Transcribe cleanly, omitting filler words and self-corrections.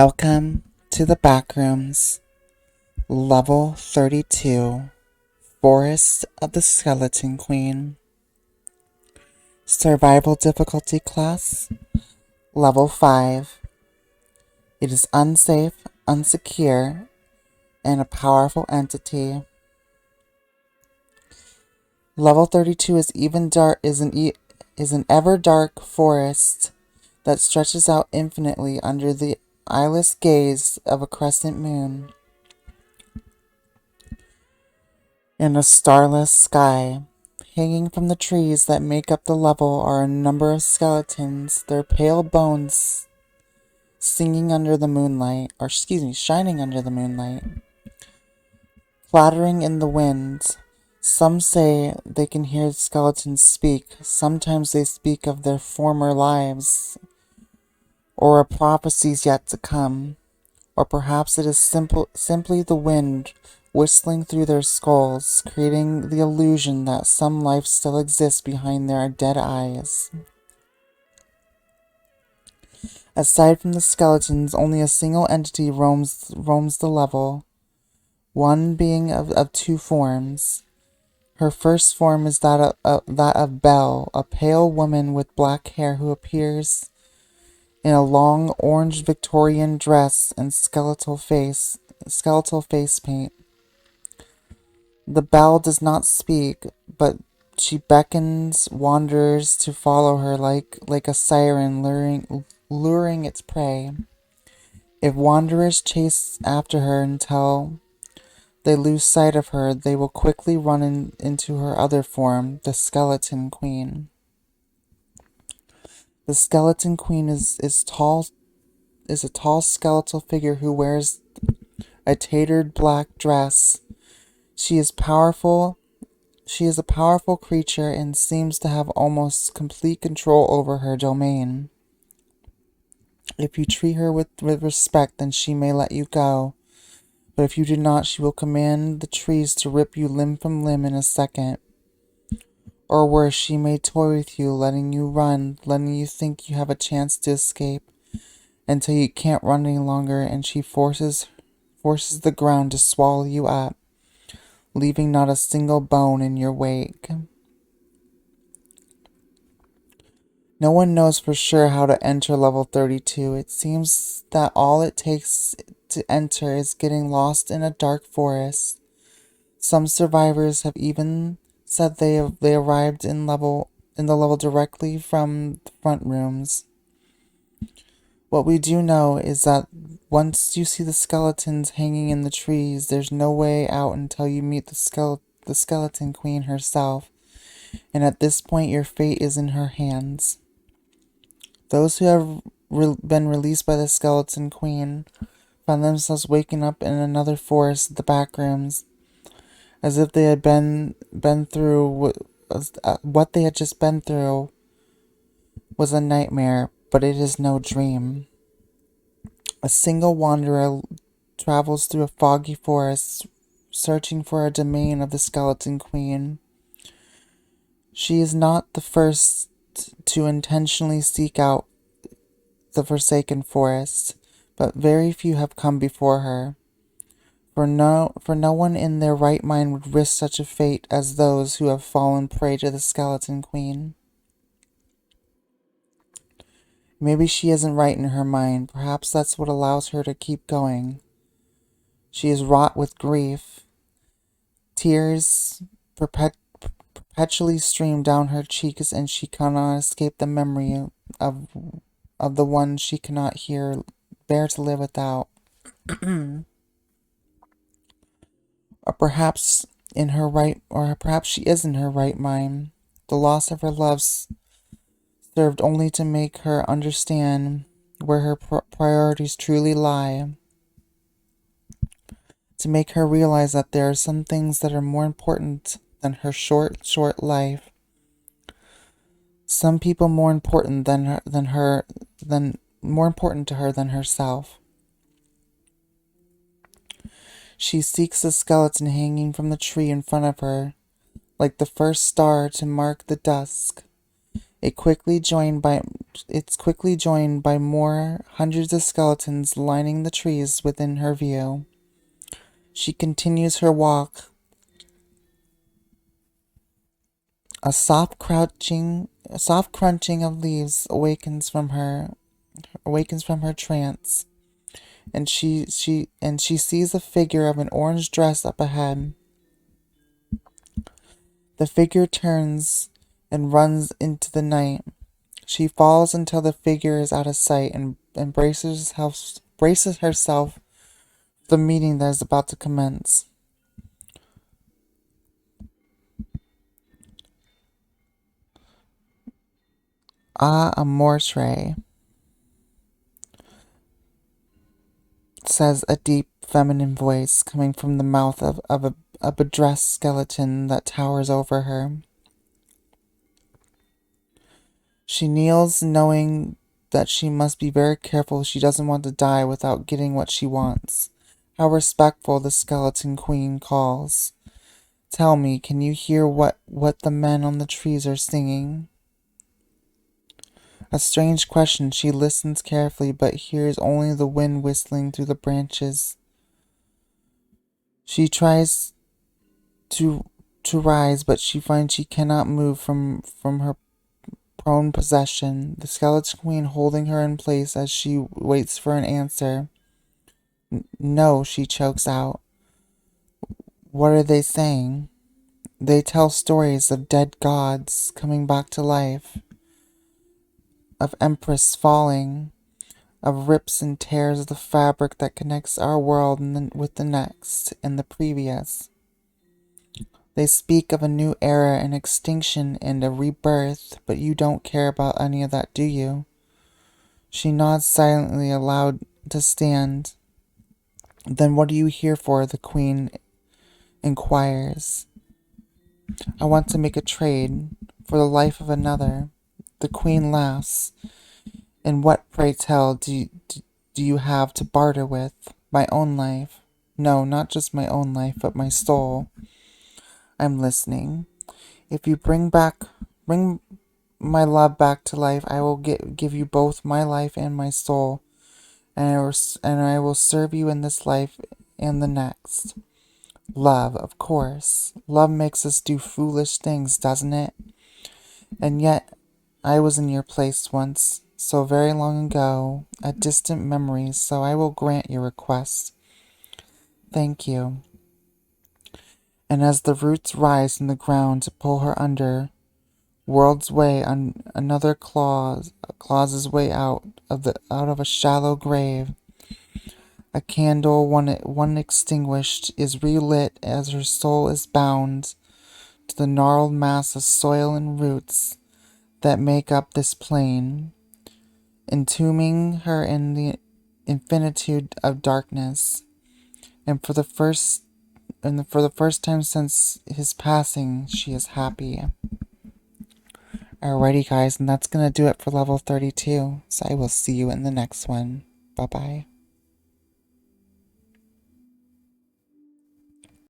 Welcome to the Backrooms, Level 32, Forest of the Skeleton Queen. Survival Difficulty Class, Level 5. It is unsafe, unsecure, and a powerful entity. Level 32 is an ever dark forest that stretches out infinitely under the eyeless gaze of a crescent moon in a starless sky. Hanging from the trees that make up the level are a number of skeletons, their pale bones shining under the moonlight, clattering in the wind. Some say they can hear skeletons speak. Sometimes they speak of their former lives, or of prophecies yet to come. Or perhaps it is simply the wind whistling through their skulls, creating the illusion that some life still exists behind their dead eyes. Aside from the skeletons, only a single entity roams the level, one being of two forms. Her first form is that of Belle, a pale woman with black hair who appears in a long orange Victorian dress and skeletal face paint. The Belle does not speak, but she beckons wanderers to follow her like a siren luring its prey. If wanderers chase after her until they lose sight of her, they will quickly run into her other form, the Skeleton Queen. The Skeleton Queen is a tall skeletal figure who wears a tattered black dress. She is a powerful creature and seems to have almost complete control over her domain. If you treat her with respect, then she may let you go. But if you do not, she will command the trees to rip you limb from limb in a second. Or worse, she may toy with you, letting you run, letting you think you have a chance to escape, until you can't run any longer, and she forces the ground to swallow you up, leaving not a single bone in your wake. No one knows for sure how to enter level 32. It seems that all it takes to enter is getting lost in a dark forest. Some survivors have even said they arrived in the level directly from the front rooms. What we do know is that once you see the skeletons hanging in the trees, there's no way out until you meet the Skeleton Queen herself, and at this point your fate is in her hands. Those who have been released by the Skeleton Queen found themselves waking up in another forest, the Backrooms, as if they had been through what they had just been through was a nightmare, but it is no dream. A single wanderer travels through a foggy forest, searching for a domain of the Skeleton Queen. She is not the first to intentionally seek out the Forsaken Forest, but very few have come before her. For no one in their right mind would risk such a fate as those who have fallen prey to the Skeleton Queen. Maybe she isn't right in her mind. Perhaps that's what allows her to keep going. She is wrought with grief. Tears perpetually stream down her cheeks, and she cannot escape the memory of the one she cannot bear to live without. Or perhaps she is in her right mind. The loss of her loves served only to make her understand where her priorities truly lie. To make her realize that there are some things that are more important than her short life. Some people more important more important to her than herself. She seeks the skeleton hanging from the tree in front of her, like the first star to mark the dusk. It quickly joined by it's quickly joined by more hundreds of skeletons lining the trees within her view. She continues her walk. A soft crunching of leaves awakens from her trance, and she sees the figure of an orange dress up ahead. The figure turns and runs into the night. She falls until the figure is out of sight and braces herself for the meeting that is about to commence. Ah, amortre, says a deep feminine voice coming from the mouth of a bedressed skeleton that towers over her. She kneels, knowing that she must be very careful she doesn't want to die without getting what she wants. How respectful the skeleton queen calls. Tell me, can you hear what the men on the trees are singing? A strange question. She listens carefully, but hears only the wind whistling through the branches. She tries to rise, but she finds she cannot move from her prone possession, the skeleton queen holding her in place as she waits for an answer. No, she chokes out. What are they saying? They tell stories of dead gods coming back to life, of empress falling, of rips and tears of the fabric that connects our world with the next and the previous. They speak of a new era, an extinction, and a rebirth, but you don't care about any of that, do you? She nods silently, allowed to stand. Then what are you here for? The queen inquires. I want to make a trade for the life of another. The queen laughs. And what, pray tell, do you have to barter with? My own life. No, not just my own life, but my soul. I'm listening. If you bring my love back to life, I will give you both my life and my soul, and I will serve you in this life and the next. Love, of course. Love makes us do foolish things, doesn't it? And yet, I was in your place once, so very long ago, a distant memory, so I will grant your request. Thank you. And as the roots rise from the ground to pull her under, world's way on another claws his way out of a shallow grave. A candle, one extinguished, is relit as her soul is bound to the gnarled mass of soil and roots that make up this plain, entombing her in the infinitude of darkness. And for the first time since his passing, she is happy. Alrighty, guys, and that's gonna do it for level 32. So I will see you in the next one. Bye bye.